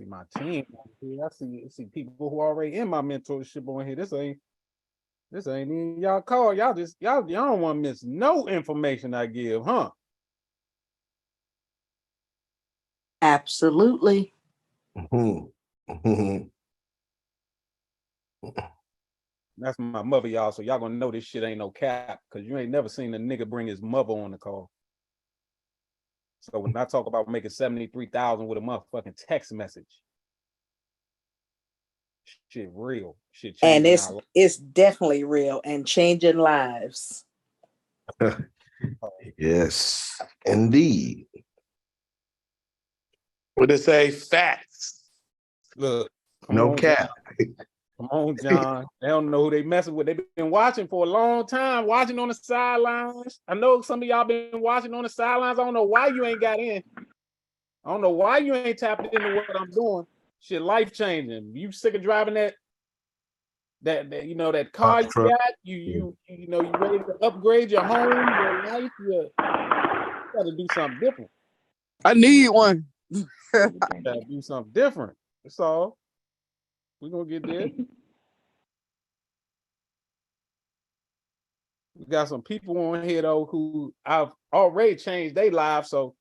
see my team on here. I see people who already in my mentorship on here. This ain't even y'all call. Y'all don't want to miss no information I give, huh? Absolutely. That's my mother, y'all. So y'all gonna know this shit ain't no cap, because you ain't never seen a nigga bring his mother on the call. So when I talk about making 73,000 with a motherfucking text message, shit real. Shit And changing it's definitely real and changing lives. Yes, indeed. What they say? Facts. Look, No cap. Come on, John. They don't know who they messing with. They've been watching for a long time, watching on the sidelines. I know some of y'all been watching on the sidelines. I don't know why you ain't got in. I don't know why you ain't tapped into what I'm doing. Shit, life changing. You sick of driving that car you got? You ready to upgrade your home, your life? You gotta do something different. I need one. You gotta do something different. That's all. We're gonna get there. We got some people on here though who I've already changed their lives. So,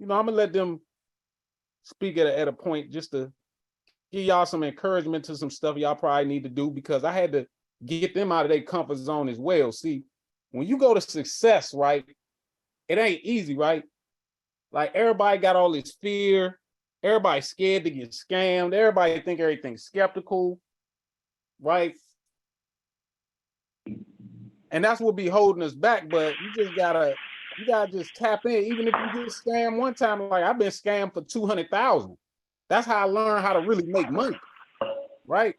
I'm gonna let them speak at a point just to give y'all some encouragement to some stuff y'all probably need to do, because I had to get them out of their comfort zone as well. See, when you go to success, right, it ain't easy, right? Like everybody got all this fear. Everybody's scared to get scammed. Everybody think everything's skeptical, right? And that's what be holding us back. But you gotta just tap in. Even if you get scammed one time, like I've been scammed for 200,000. That's how I learned how to really make money, right?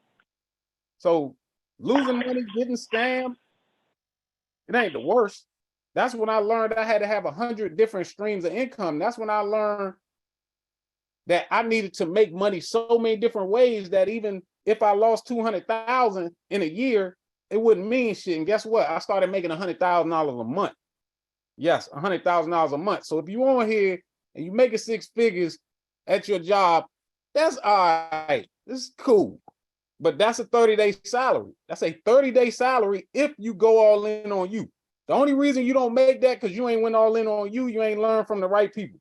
So losing money, getting scammed, it ain't the worst. That's when I learned I had to have 100 different streams of income. That's when I learned that I needed to make money so many different ways that even if I lost 200,000 in a year, it wouldn't mean shit. And guess what? I started making $100,000 a month. Yes, $100,000 a month. So if you on here and you making 6 figures at your job, that's all right. This is cool. But that's a 30-day salary. That's a 30-day salary if you go all in on you. The only reason you don't make that because you ain't went all in on you, you ain't learned from the right people.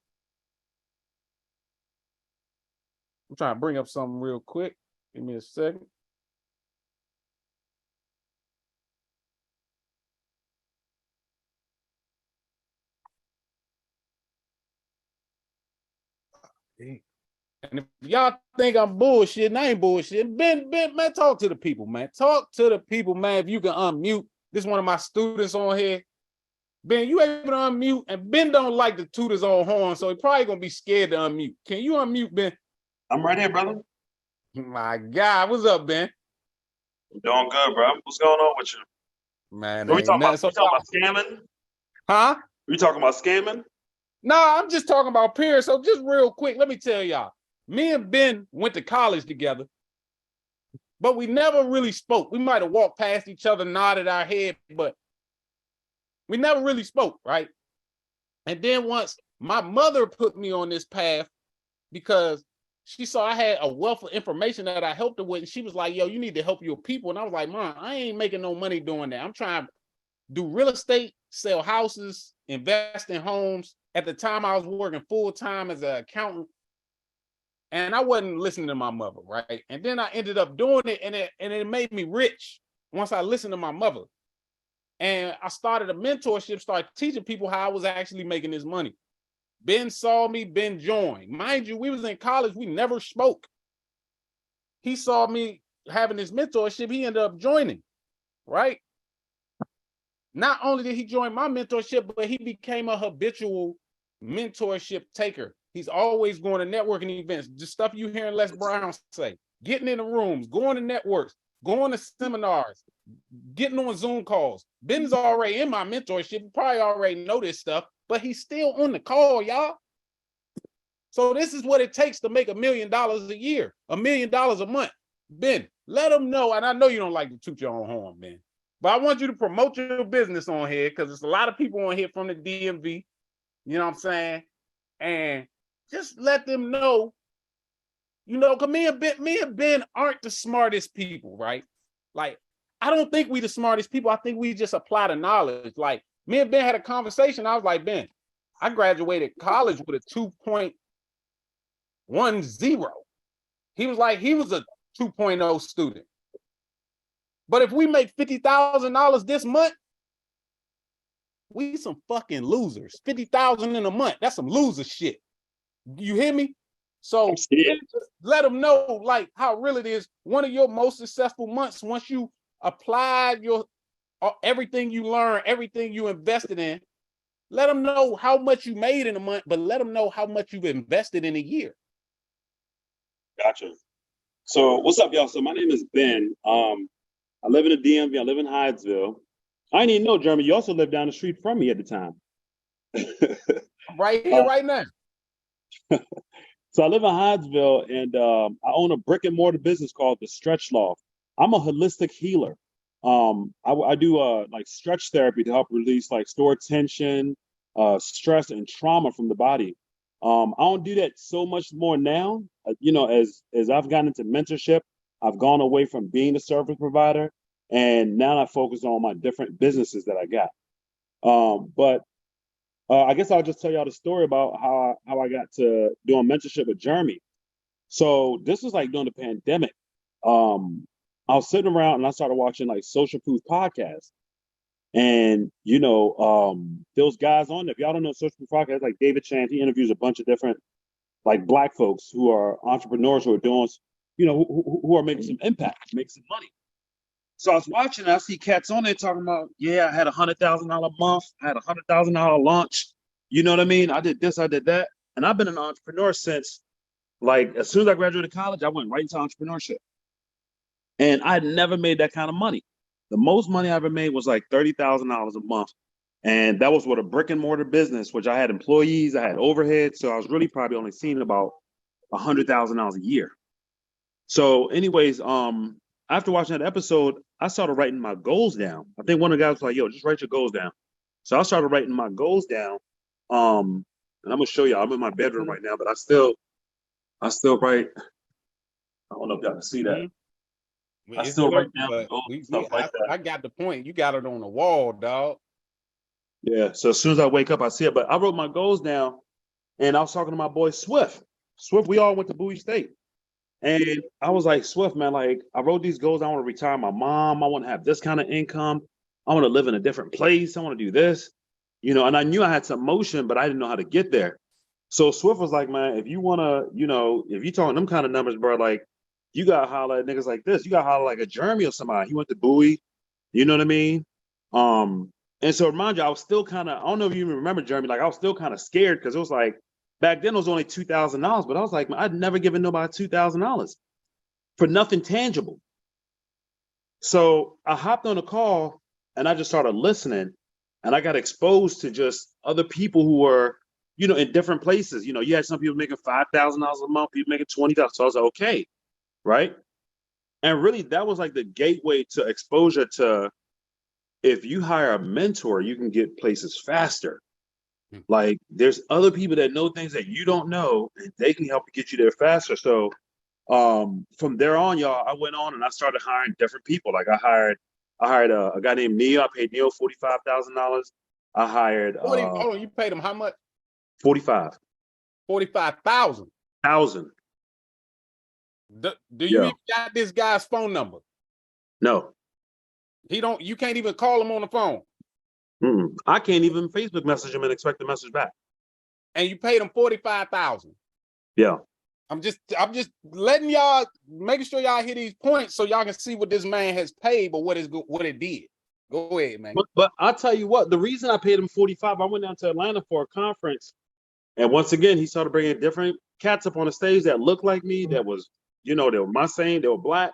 I'm trying to bring up something real quick. Give me a second. And if y'all think I'm bullshitting, I ain't bullshitting. Ben, man, talk to the people, man. Talk to the people, man. If you can unmute. This is one of my students on here. Ben, you able to unmute? And Ben don't like to toot his own horn, so he probably gonna be scared to unmute. Can you unmute, Ben? I'm right here, brother. My God, what's up, Ben? I'm doing good, bro. What's going on with you? Man, Are we talking about, so scamming? Huh? We talking about scamming? No, I'm just talking about peers. So just real quick, let me tell y'all. Me and Ben went to college together, but we never really spoke. We might have walked past each other, nodded our head, but we never really spoke, right? And then once my mother put me on this path because she saw I had a wealth of information that I helped her with, and she was like, yo, you need to help your people. And I was like, Mom, I ain't making no money doing that. I'm trying to do real estate, sell houses, invest in homes. At the time, I was working full-time as an accountant, and I wasn't listening to my mother, right? And then I ended up doing it, and it made me rich once I listened to my mother. And I started a mentorship, started teaching people how I was actually making this money. Ben saw me, Ben joined. Mind you, we was in college, we never spoke. He saw me having this mentorship, he ended up joining, right? Not only did he join my mentorship, but he became a habitual mentorship taker. He's always going to networking events, just stuff you hearing Les Brown say, getting in the rooms, going to networks, going to seminars, getting on Zoom calls. Ben's already in my mentorship. You probably already know this stuff, but he's still on the call, y'all. So this is what it takes to make $1 million a year, $1 million a month. Ben, let them know, and I know you don't like to toot your own horn, Ben, but I want you to promote your business on here because there's a lot of people on here from the DMV, you know what I'm saying? And just let them know You know, cause me and Ben aren't the smartest people, right? Like, I don't think we the smartest people. I think we just apply the knowledge. Like, me and Ben had a conversation. I was like, Ben, I graduated college with a 2.10. He was like, he was a 2.0 student. But if we make $50,000 this month, we some fucking losers. 50,000 in a month. That's some loser shit. You hear me? So let them know like how real it is. One of your most successful months, once you applied your everything you learned, everything you invested in, let them know how much you made in a month, but let them know how much you've invested in a year. Gotcha. So what's up, y'all? So my name is Ben. I live in the DMV. I live in Hyattsville. I didn't even know, Jeremy, you also lived down the street from me at the time. Right here, right now. So I live in Hyattsville, and I own a brick and mortar business called The Stretch Loft. I'm a holistic healer. I do like stretch therapy to help release like stored tension, stress, and trauma from the body. I don't do that so much more now. You know, as I've gotten into mentorship, I've gone away from being a service provider, and now I focus on my different businesses that I got. But I guess I'll just tell y'all the story about how I got to doing mentorship with Jeremy. So this was like during the pandemic. I was sitting around and I started watching like Social Proof podcasts. And, you know, those guys on there, if y'all don't know Social Proof podcast, like David Chant, he interviews a bunch of different like Black folks who are entrepreneurs who are doing, you know, who are making some impact, making some money. So I was watching and I see cats on there talking about, yeah, I had $100,000 month, I had $100,000 launch. You know what I mean? I did this, I did that. And I've been an entrepreneur since, like, as soon as I graduated college, I went right into entrepreneurship. And I never made that kind of money. The most money I ever made was like $30,000 a month. And that was with a brick and mortar business, which I had employees, I had overhead. So I was really probably only seeing about $100,000 a year. So anyways, after watching that episode, I started writing my goals down. I think one of the guys was like, yo, just write your goals down. So I started writing my goals down. And I'm gonna show you, I'm in my bedroom right now, but I still write. I don't know if y'all can see that. I still write down stuff like that. I got the point. You got it on the wall, dog. Yeah. So as soon as I wake up, I see it. But I wrote my goals down, and I was talking to my boy Swift. Swift, we all went to Bowie State. And I was like, Swift, man, like I wrote these goals. I want to retire my mom. I want to have this kind of income. I want to live in a different place. I want to do this, you know, and I knew I had some motion, but I didn't know how to get there. So Swift was like, man, if you want to, you know, if you talking them kind of numbers, bro, like you got to holler at niggas like this. You got to holler like a Jeremy or somebody. He went to Bowie, you know what I mean? And so remind you, I was still kind of, I don't know if you even remember Jeremy, like I was still kind of scared because it was like, back then it was only $2,000, but I was like, man, I'd never given nobody $2,000 for nothing tangible. So I hopped on a call and I just started listening, and I got exposed to just other people who were, you know, in different places. You know, you had some people making $5,000 a month, people making $20,000. So I was like, okay, right? And really, that was like the gateway to exposure to, if you hire a mentor, you can get places faster. Like there's other people that know things that you don't know, and they can help you get you there faster. So from there on, y'all, I went on and I started hiring different people. Like I hired a guy named Neil. I paid Neil $45,000. I hired you paid him how much? 45. 45,000. Do you even got this guy's phone number? No. You can't even call him on the phone. I can't even Facebook message him and expect a message back. And you paid him 45,000. Yeah. I'm just letting y'all, making sure y'all hear these points so y'all can see what this man has paid, but what it did. Go ahead, man. But I'll tell you what, the reason I paid him 45, I went down to Atlanta for a conference, and once again, he started bringing different cats up on the stage that looked like me, that was, you know, they were my same, they were Black.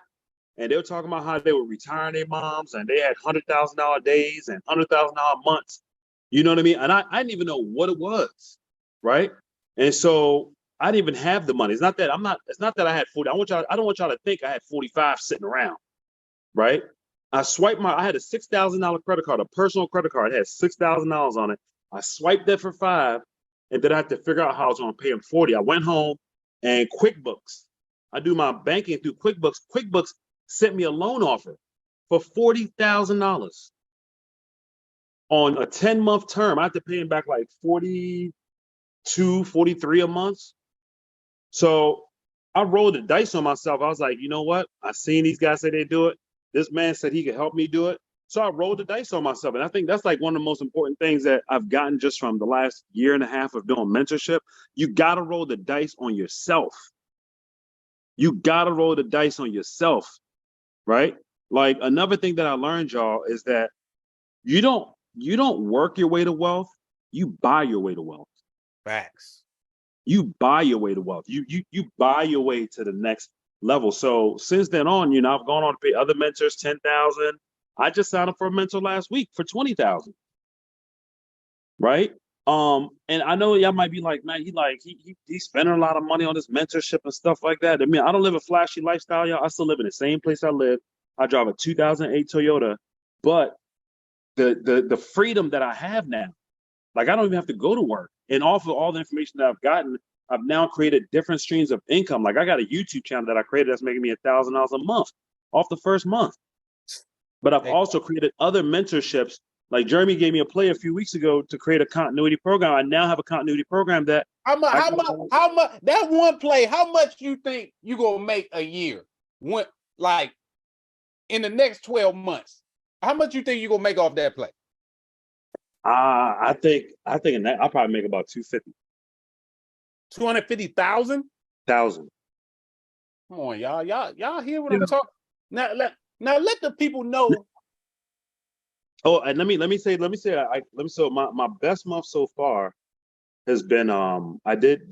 And they were talking about how they were retiring their moms, and they had $100,000 days and $100,000 months. You know what I mean? And I didn't even know what it was, right? And so I didn't even have the money. It's not that I had 40. I don't want y'all to think I had 45 sitting around, right? I had a $6,000 credit card, a personal credit card. It had $6,000 on it. I swiped that for $5, and then I had to figure out how I was going to pay him $40. I went home and QuickBooks. I do my banking through QuickBooks. QuickBooks sent me a loan offer for $40,000 on a 10-month term. I have to pay him back like 42, 43 a month. So I rolled the dice on myself. I was like, you know what? I seen these guys say they do it. This man said he could help me do it. So I rolled the dice on myself. And I think that's like one of the most important things that I've gotten just from the last year and a half of doing mentorship. You got to roll the dice on yourself. You got to roll the dice on yourself, right? Like another thing that I learned, y'all, is that you don't work your way to wealth. You buy your way to wealth. Facts. You buy your way to wealth. You buy your way to the next level. So since then on, you know, I've gone on to pay other mentors $10,000. I just signed up for a mentor last week for $20,000. Right? And I know y'all might be like, man, he's spending a lot of money on this mentorship and stuff like that. I mean, I don't live a flashy lifestyle, y'all. I still live in the same place I live. I drive a 2008 Toyota, but the freedom that I have now, like I don't even have to go to work. And off of all the information that I've gotten, I've now created different streams of income. Like I got a YouTube channel that I created that's making me $1,000 a month off the first month. But I've also created other mentorships. Like Jeremy gave me a play a few weeks ago to create a continuity program. I now have a continuity program that how much that one play, how much you think you gonna make a year? When, like in the next 12 months, how much you think you gonna make off that play? I think in that I'll probably make about 250. 250,000? Thousand. Come on, y'all hear what I'm talking? Now let the people know. Oh, and let me say so my best month so far has been I did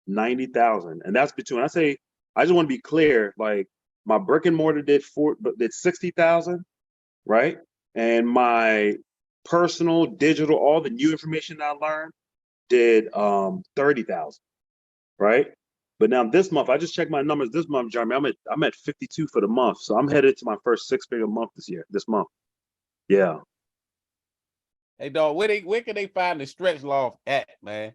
90,000, and that's between, I just want to be clear, like my brick and mortar did 60,000, right? And my personal digital, all the new information I learned did 30,000, right? But now this month, I just checked my numbers this month, Jeremy. I'm at 52 for the month, so I'm headed to my first 6-figure month this month. Yeah. Hey dog, where can they find the Stretch Loft at, man?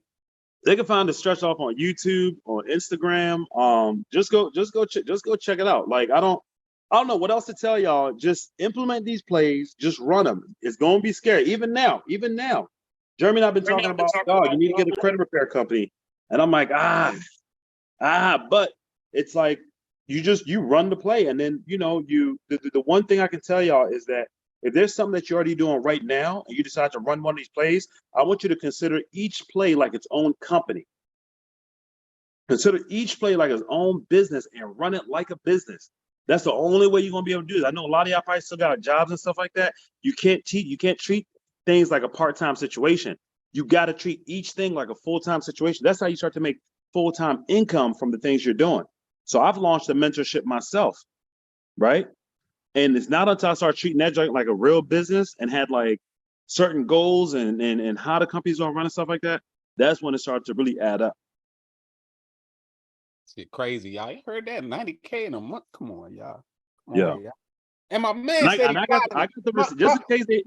They can find the Stretch Loft on YouTube, on Instagram. Just go check it out. Like I don't know what else to tell y'all. Just implement these plays. Just run them. It's gonna be scary. Even now. Jeremy and I've been talking about, dog, you need to get a credit repair company. And I'm like, but it's like you run the play, and then the one thing I can tell y'all is that if there's something that you're already doing right now and you decide to run one of these plays, I want you to consider each play like its own company. Consider each play like its own business and run it like a business. That's the only way you're gonna be able to do it. I know a lot of y'all probably still got jobs and stuff like that. You can't treat things like a part-time situation. You got to treat each thing like a full-time situation. That's how you start to make full-time income from the things you're doing. So I've launched a mentorship myself, right? And it's not until I started treating that joint like a real business and had like certain goals and how the company's gonna run and stuff like that, that's when it started to really add up. Shit crazy, y'all. You heard that? 90K in a month. Come on, y'all. Yeah. And my man said I got the receipts.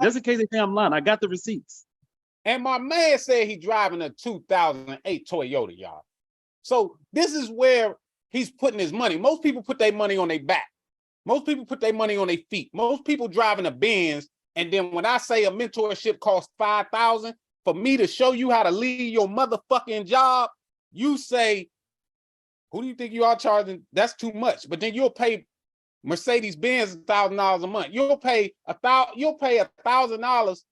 Just in case they think I'm lying, I got the receipts. And my man said he's driving a 2008 Toyota, y'all. So this is where he's putting his money. Most people put their money on their back. Most people put their money on their feet. Most people driving a Benz. And then when I say a mentorship costs $5,000 for me to show you how to leave your motherfucking job, you say, who do you think you are charging? That's too much. But then you'll pay Mercedes-Benz $1,000 a month. You'll pay $1,000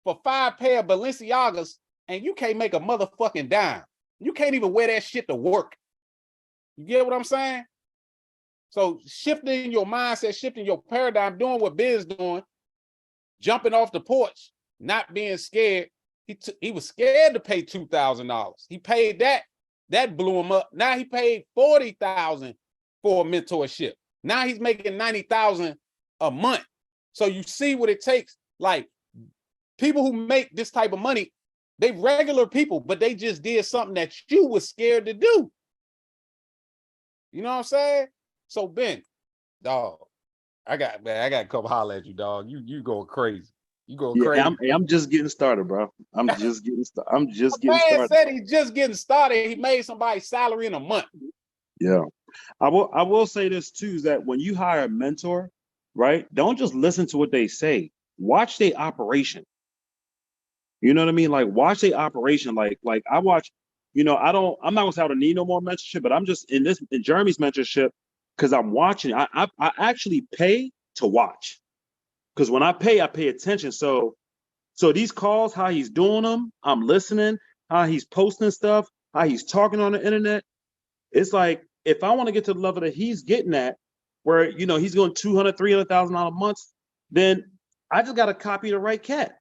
for 5 pair of Balenciagas, and you can't make a motherfucking dime. You can't even wear that shit to work. You get what I'm saying? So shifting your mindset, shifting your paradigm, doing what Ben's doing, jumping off the porch, not being scared. He was scared to pay $2,000. He paid that. That blew him up. Now he paid $40,000 for a mentorship. Now he's making $90,000 a month. So you see what it takes. Like people who make this type of money, they regular people, but they just did something that you was scared to do. You know what I'm saying? So Ben, dog, I got to come holler at you, dog. You go crazy. You go crazy. I'm just getting started, bro. I'm just getting started. Man said he's just getting started. He made somebody's salary in a month. Yeah. I will say this too, is that when you hire a mentor, right? Don't just listen to what they say. Watch their operation. You know what I mean? Like watch their operation. Like I watch, I'm not gonna say I don't need no more mentorship, but I'm just in Jeremy's mentorship because I'm watching. I actually pay to watch. Because when I pay attention. So these calls, how he's doing them, I'm listening, how he's posting stuff, how he's talking on the internet. It's like, if I want to get to the level that he's getting at, where, he's going $200,000, $300,000 a month, then I just got to copy the right cat.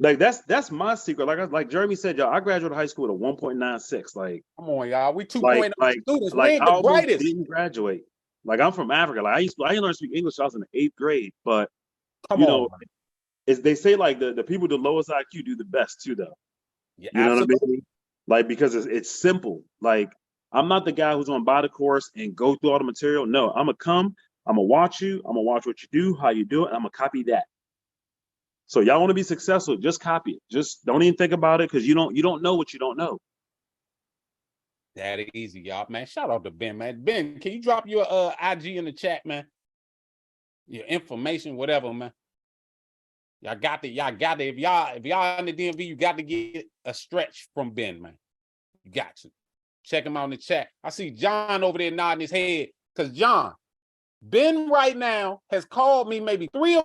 Like that's my secret. Like Jeremy said, y'all, I graduated high school with a 1.96. Like, come on, y'all. We 2.0 like, students. like We ain't I the almost brightest. didn't graduate. Like, I'm from Africa. Like I learned to speak English. I was in the 8th grade, but Come on. they say like the people with the lowest IQ do the best too, though. Yeah, You know absolutely. what I mean? Like, because it's simple. Like, I'm not the guy who's gonna buy the course and go through all the material. No, I'm gonna watch you, I'm gonna watch what you do, how you do it, and I'm gonna copy that. So y'all want to be successful, just copy it. Just don't even think about it, because you don't know what you don't know. That easy, y'all, man. Shout out to Ben, man. Ben, can you drop your IG in the chat, man? Your information, whatever, man. Y'all got it. If y'all in the DMV, you got to get a stretch from Ben, man. You got to. Check him out in the chat. I see John over there nodding his head. Because John, Ben right now has called me maybe 3 or